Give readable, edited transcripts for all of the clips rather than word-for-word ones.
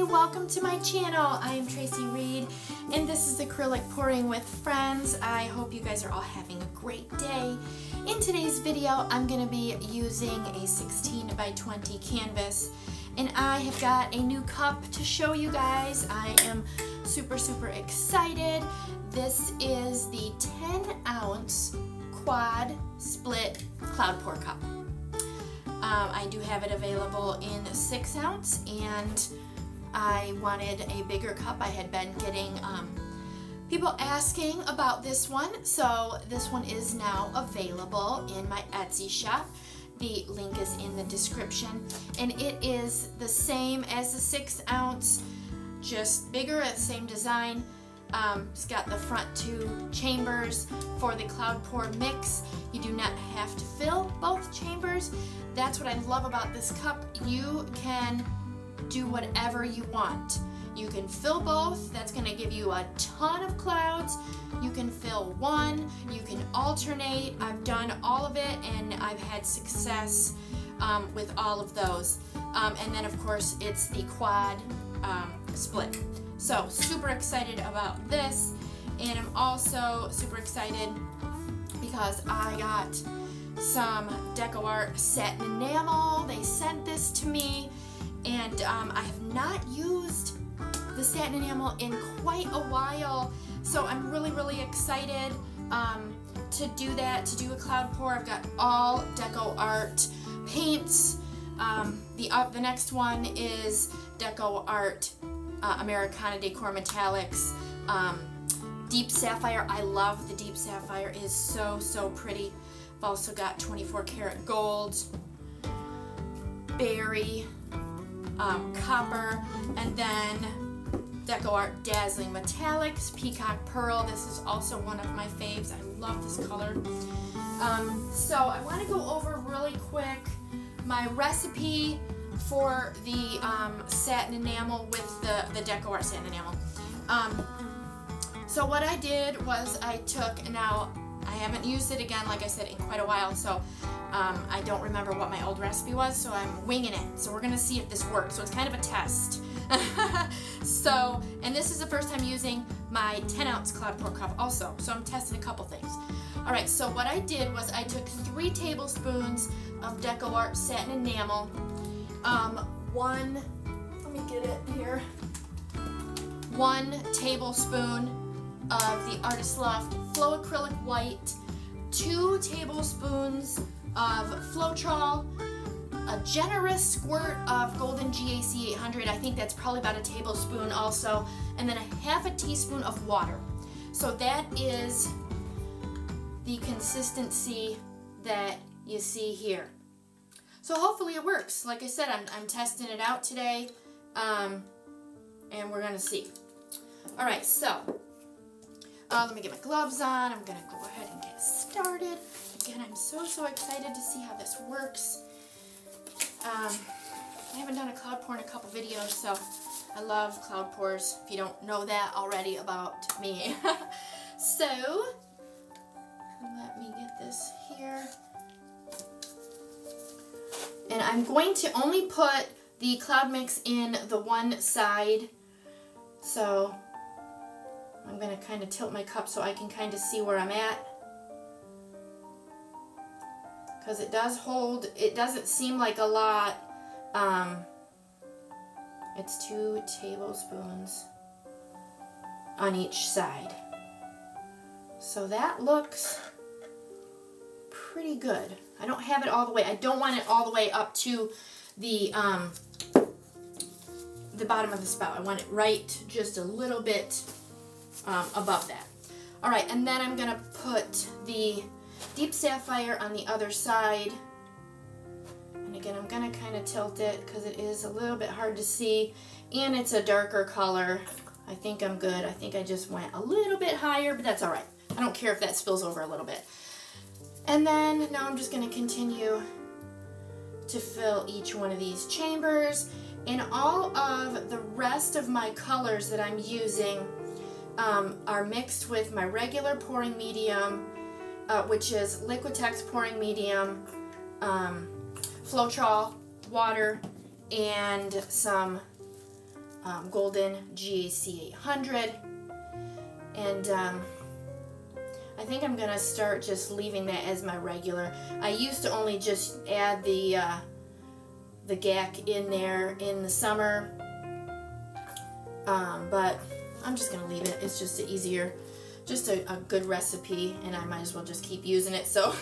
welcome to my channel. I am Tracie Reed and this is Acrylic Pouring with Friends. I hope you guys are all having a great day. In today's video I'm going to be using a 16 by 20 canvas and I have got a new cup to show you guys. I am super excited. This is the 10-ounce quad split cloud pour cup. I do have it available in 6-ounce and I wanted a bigger cup. I had been getting people asking about this one, so this one is now available in my Etsy shop. The link is in the description, and it is the same as the 6-ounce, just bigger, same design. It's got the front 2 chambers for the cloud pour mix. You do not have to fill both chambers. That's what I love about this cup. You can do whatever you want. You can fill both. That's going to give you a ton of clouds. You can fill one. You can alternate. I've done all of it and I've had success with all of those. And then of course it's the quad split. So super excited about this, and I'm also super excited because I got some DecoArt satin enamel. They sent this to me, and I have not used the satin enamel in quite a while, so I'm really excited to do that, to do a cloud pour. I've got all DecoArt paints. The next one is DecoArt Americana Decor Metallics, Deep Sapphire. I love the Deep Sapphire. It is so pretty. I've also got 24 karat gold, berry, copper, and then DecoArt Dazzling Metallics, Peacock Pearl. This is also one of my faves. I love this color. So I want to go over really quick my recipe for the satin enamel with the DecoArt satin enamel. So what I did was I took, now I haven't used it again, like I said, in quite a while, so I don't remember what my old recipe was, so I'm winging it. So we're going to see if this works. So it's kind of a test. So, and this is the first time using my 10-ounce cloud pour cup also, so I'm testing a couple things. Alright, so what I did was I took 3 tablespoons of DecoArt satin enamel, let me get it here, 1 tablespoon of the Artist Loft Flow Acrylic White, 2 tablespoons of Floetrol, a generous squirt of Golden GAC800, I think that's probably about a tablespoon also, and then a half a teaspoon of water. So that is the consistency that you see here. So hopefully it works. Like I said, I'm testing it out today, and we're gonna see. All right, so let me get my gloves on. I'm gonna go ahead and get started. Again, I'm so excited to see how this works. I haven't done a cloud pour in a couple videos, so I love cloud pours, if you don't know that already about me. So let me get this here. And I'm going to only put the cloud mix in the one side, so I'm going to kind of tilt my cup so I can kind of see where I'm at, because it does hold, it doesn't seem like a lot. It's 2 tablespoons on each side, so that looks pretty good. I don't have it all the way. I don't want it all the way up to the bottom of the spout. I want it right just a little bit above that. All right, and then I'm gonna put the Deep Sapphire on the other side. And again, I'm gonna kind of tilt it because it is a little bit hard to see, and it's a darker color. I think I'm good. I think I just went a little bit higher, but that's all right. I don't care if that spills over a little bit. And then now I'm just going to continue to fill each one of these chambers, and all of the rest of my colors that I'm using are mixed with my regular pouring medium, which is Liquitex pouring medium, Floetrol, water, and some golden 𝗸𝗚𝗃800. And I think I'm going to start just leaving that as my regular. I used to only just add the GAC in there in the summer, but I'm just going to leave it. It's just easier, just a good recipe, and I might as well just keep using it. So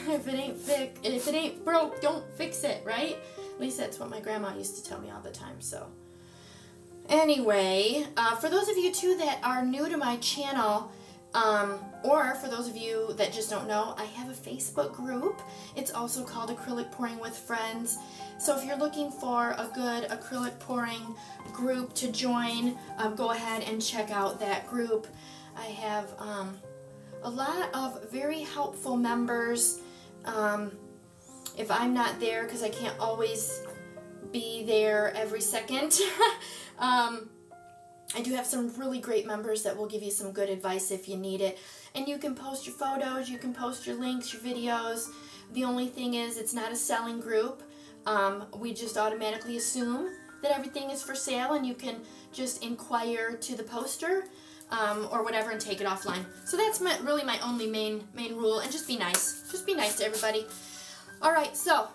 if it ain't broke, don't fix it, right? At least that's what my grandma used to tell me all the time. So anyway, for those of you too that are new to my channel, or for those of you that just don't know, I have a Facebook group. It's also called Acrylic Pouring with Friends. So if you're looking for a good acrylic pouring group to join, go ahead and check out that group. I have a lot of very helpful members. If I'm not there, because I can't always be there every second, I do have some really great members that will give you some good advice if you need it. And you can post your photos, you can post your links, your videos. The only thing is, it's not a selling group. We just automatically assume that everything is for sale, and you can just inquire to the poster or whatever and take it offline. So that's really my only main rule, and just be nice. Just be nice to everybody. Alright, so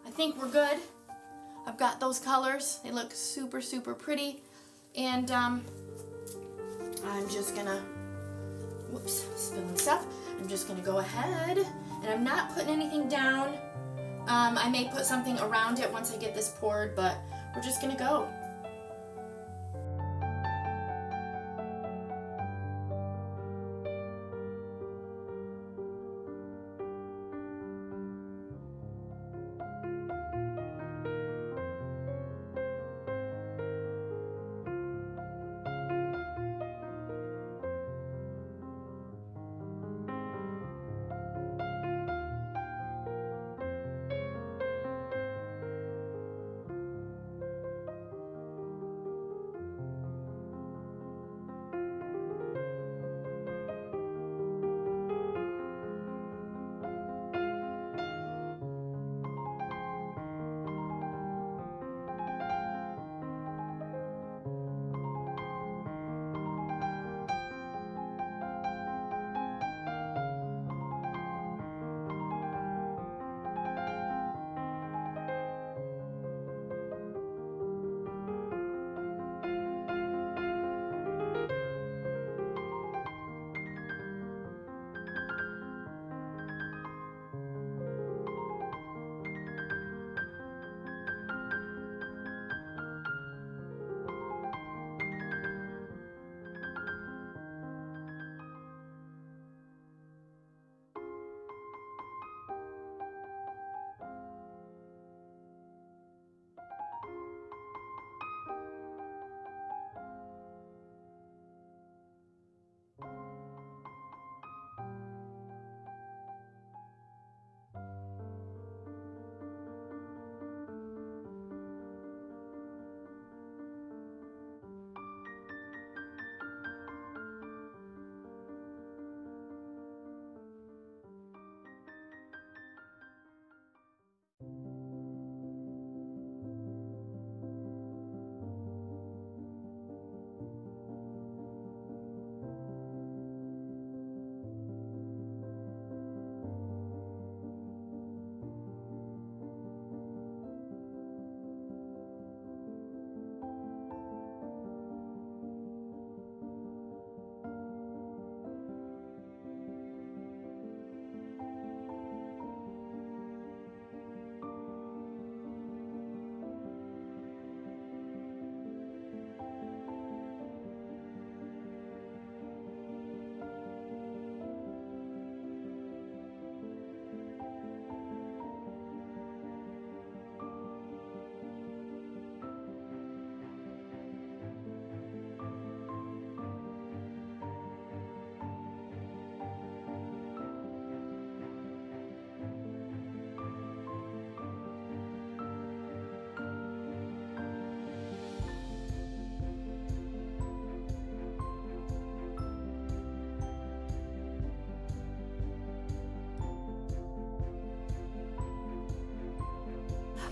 I think we're good. I've got those colors. They look super, super pretty. And I'm just gonna, whoops, spilling stuff. I'm just gonna go ahead, and I'm not putting anything down. I may put something around it once I get this poured, but we're just gonna go.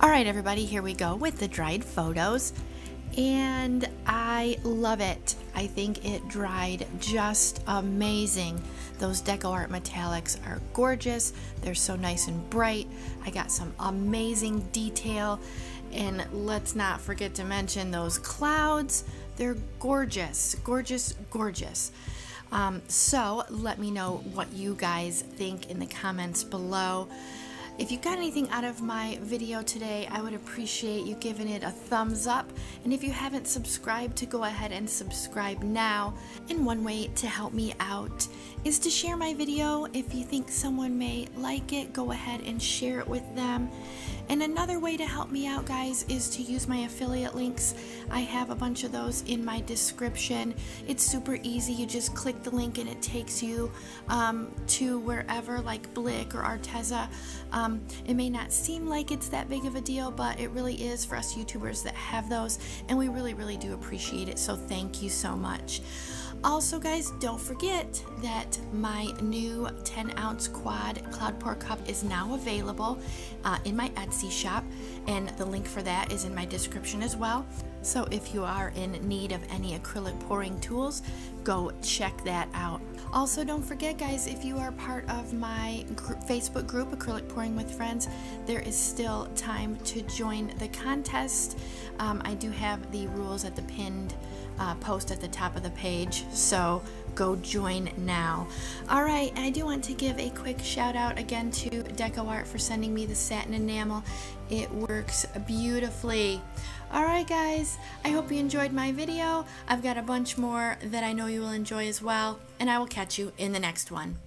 Alright everybody, here we go with the dried photos. and I love it. I think it dried just amazing. Those DecoArt metallics are gorgeous. They're so nice and bright. I got some amazing detail, and let's not forget to mention those clouds. They're gorgeous, gorgeous, gorgeous. So let me know what you guys think in the comments below. If you got anything out of my video today, I would appreciate you giving it a thumbs up. And if you haven't subscribed, to go ahead and subscribe now. And one way to help me out is to share my video. If you think someone may like it, go ahead and share it with them. And another way to help me out, guys, is to use my affiliate links. I have a bunch of those in my description. It's super easy. You just click the link and it takes you to wherever, like Blick or Arteza. It may not seem like it's that big of a deal, but it really is for us YouTubers that have those, and we really, really do appreciate it, so thank you so much. Also, guys, don't forget that my new 10-ounce quad cloud pour cup is now available in my Etsy shop, and the link for that is in my description as well. So if you are in need of any acrylic pouring tools, go check that out. Also, don't forget, guys, if you are part of my Facebook group, Acrylic Pouring with Friends, there is still time to join the contest. I do have the rules at the pinned post at the top of the page, so go join now. All right, and I do want to give a quick shout out again to DecoArt for sending me the satin enamel. It works beautifully. All right, guys, I hope you enjoyed my video. I've got a bunch more that I know you will enjoy as well, and I will catch you in the next one.